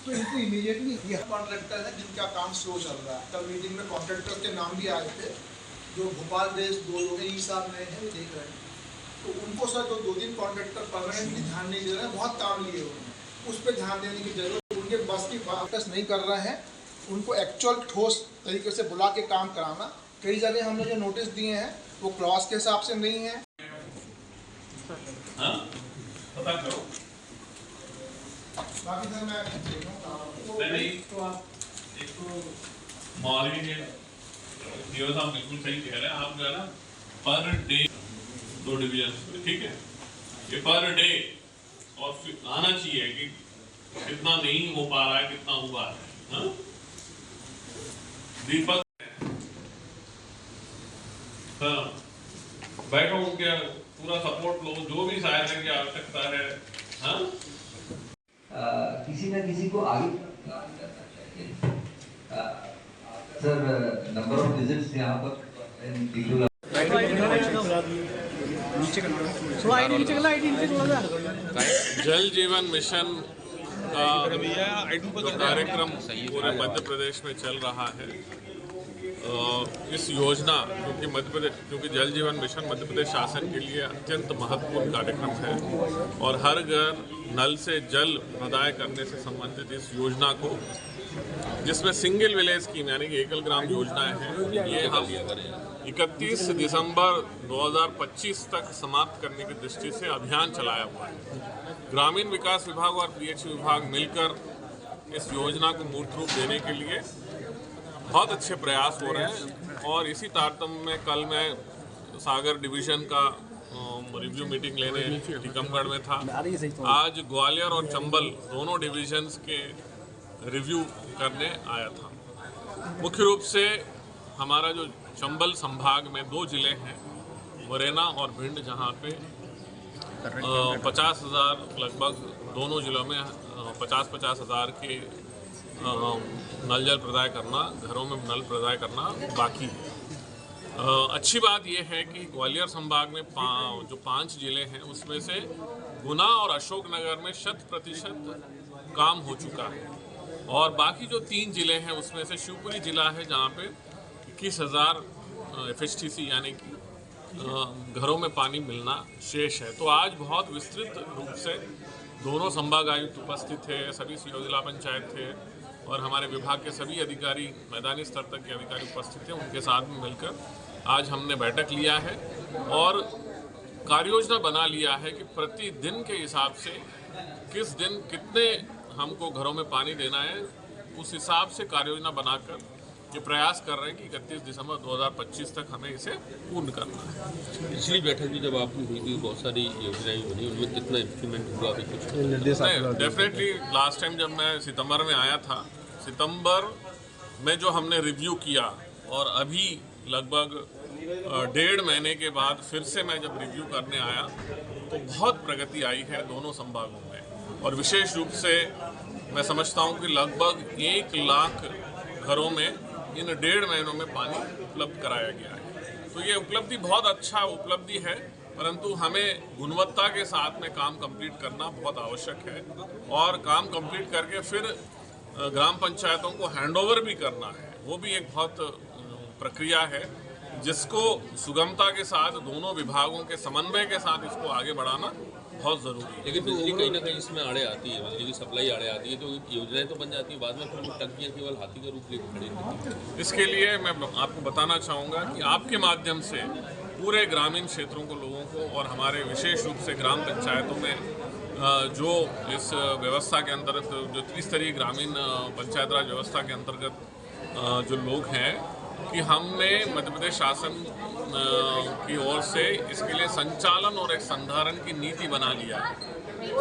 तो इनको immediately contractor है जिनका काम स्लो चल रहा है। कल मीटिंग में कॉन्ट्रैक्टर के नाम भी आए थे, जो भोपाल बेस्ड 2 लोग हैं, ई साहब नए हैं, वो देख रहे हैं। तो उनको सर जो 2 दिन कॉन्ट्रैक्टर परमानेंटली ध्यान नहीं दे रहे हैं, बहुत काम लिए उन्होंने, उस पर ध्यान देने की जरूरत। उनके बस की फोकस नहीं कर रहे हैं, उनको एक्चुअल ठोस तरीके से बुला के काम कराना। कई जगह हमने जो नोटिस दिए हैं वो क्लॉज के हिसाब से नहीं है। पता करो बाकी सर मैं नहीं तो आप एक तो मॉर्निंग साहब बिल्कुल सही कह रहे हैं। आप जो है ना पर डे 2 डिवीजन, ठीक है, ये पर डे और फिर आना चाहिए कि कितना नहीं हो पा रहा है, कितना हुआ है। दीपक हाँ बैठो, उनके पूरा सपोर्ट लो, जो भी सहायता की आवश्यकता है। हाँ किसी न किसी को आगे करना चाहिए। सर नंबर ऑफ विजिट्स यहाँ पर जल जीवन मिशन का कार्यक्रम पूरे मध्य प्रदेश में चल रहा है। इस योजना क्योंकि जल जीवन मिशन मध्य प्रदेश शासन के लिए अत्यंत महत्वपूर्ण कार्यक्रम है और हर घर नल से जल प्रदाय करने से संबंधित इस योजना को, जिसमें सिंगल विलेज स्कीम यानी कि एकल ग्राम योजनाएं हैं, ये हम 31 दिसंबर 2025 तक समाप्त करने की दृष्टि से अभियान चलाया हुआ है। ग्रामीण विकास विभाग और पीएचई विभाग मिलकर इस योजना को मूर्त रूप देने के लिए बहुत अच्छे प्रयास हो रहे हैं। और इसी तारतम्य में कल मैं सागर डिवीजन का रिव्यू मीटिंग लेने टीकमगढ़ में था। आज ग्वालियर और चंबल दोनों डिविजन्स के रिव्यू करने आया था। मुख्य रूप से हमारा जो चंबल संभाग में 2 जिले हैं, मुरैना और भिंड, जहाँ पे 50,000 लगभग दोनों जिलों में 50-50 हज़ार के नल जल प्रदाय करना, घरों में नल प्रदाय करना बाकी है। अच्छी बात यह है कि ग्वालियर संभाग में जो 5 जिले हैं उसमें से गुना और अशोकनगर में 100% काम हो चुका है और बाकी जो 3 जिले हैं उसमें से शिवपुरी जिला है जहाँ पे 21,000 FHTC यानी कि घरों में पानी मिलना शेष है। तो आज बहुत विस्तृत रूप से दोनों संभाग आयुक्त उपस्थित थे, सभी CO जिला पंचायत थे और हमारे विभाग के सभी अधिकारी, मैदानी स्तर तक के अधिकारी उपस्थित थे। उनके साथ में मिलकर आज हमने बैठक लिया है और कार्ययोजना बना लिया है कि प्रतिदिन के हिसाब से किस दिन कितने हमको घरों में पानी देना है, उस हिसाब से कार्ययोजना बनाकर ये प्रयास कर रहे हैं कि 31 दिसंबर 2025 तक हमें इसे पूर्ण करना है। पिछली बैठक में जब आपकी हुई थी बहुत सारी योजनाएं बनी, उनमें कितना इम्प्लीमेंट हुआ अभी कुछ निर्देश? डेफिनेटली लास्ट टाइम जब मैं सितंबर में आया था, सितंबर में जो हमने रिव्यू किया और अभी लगभग 1.5 महीने के बाद फिर से मैं जब रिव्यू करने आया तो बहुत प्रगति आई है दोनों संभागों में। और विशेष रूप से मैं समझता हूँ कि लगभग 1 लाख घरों में इन 1.5 महीनों में पानी उपलब्ध कराया गया है। तो ये उपलब्धि बहुत अच्छा उपलब्धि है, परंतु हमें गुणवत्ता के साथ में काम कंप्लीट करना बहुत आवश्यक है और काम कंप्लीट करके फिर ग्राम पंचायतों को हैंडओवर भी करना है। वो भी एक बहुत प्रक्रिया है जिसको सुगमता के साथ दोनों विभागों के समन्वय के साथ इसको आगे बढ़ाना बहुत ज़रूरी है। लेकिन बिजली कहीं ना कहीं इसमें आड़े आती है, बिजली की सप्लाई आड़े आती है, तो योजनाएं तो बन जाती है, बाद में फिर वो टंकियाँ केवल हाथी का रूप लेकर खड़ी होती है। इसके लिए मैं आपको बताना चाहूँगा कि आपके माध्यम से पूरे ग्रामीण क्षेत्रों को, लोगों को और हमारे विशेष रूप से ग्राम पंचायतों में जो इस व्यवस्था के अंतर्गत जो त्रिस्तरीय ग्रामीण पंचायत राज व्यवस्था के अंतर्गत जो लोग हैं कि हमने मध्य प्रदेश शासन की ओर से इसके लिए संचालन और एक संधारण की नीति बना लिया है।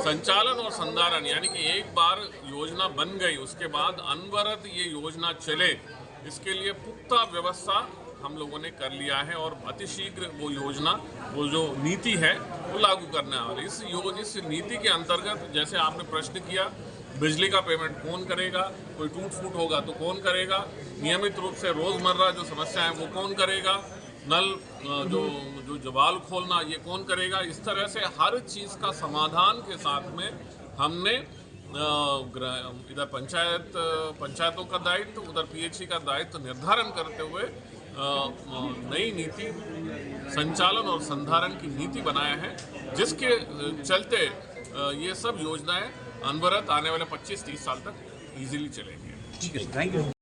संचालन और संधारण यानी कि एक बार योजना बन गई उसके बाद अनवरत ये योजना चले, इसके लिए पुख्ता व्यवस्था हम लोगों ने कर लिया है और अतिशीघ्र वो योजना, वो जो नीति है वो लागू करने आ रही है। इस नीति के अंतर्गत जैसे आपने प्रश्न किया, बिजली का पेमेंट कौन करेगा, कोई टूट फूट होगा तो कौन करेगा, नियमित रूप से रोज़मर्रा जो समस्या है वो कौन करेगा, नल जो जवाल खोलना ये कौन करेगा। इस तरह से हर चीज़ का समाधान के साथ में हमने इधर पंचायतों का दायित्व, उधर पीएचई का दायित्व निर्धारण करते हुए नई नीति संचालन और संधारण की नीति बनाया है, जिसके चलते ये सब योजनाएं अनवरत आने वाले 25-30 साल तक इजीली चलेंगे। ठीक है, थैंक यू।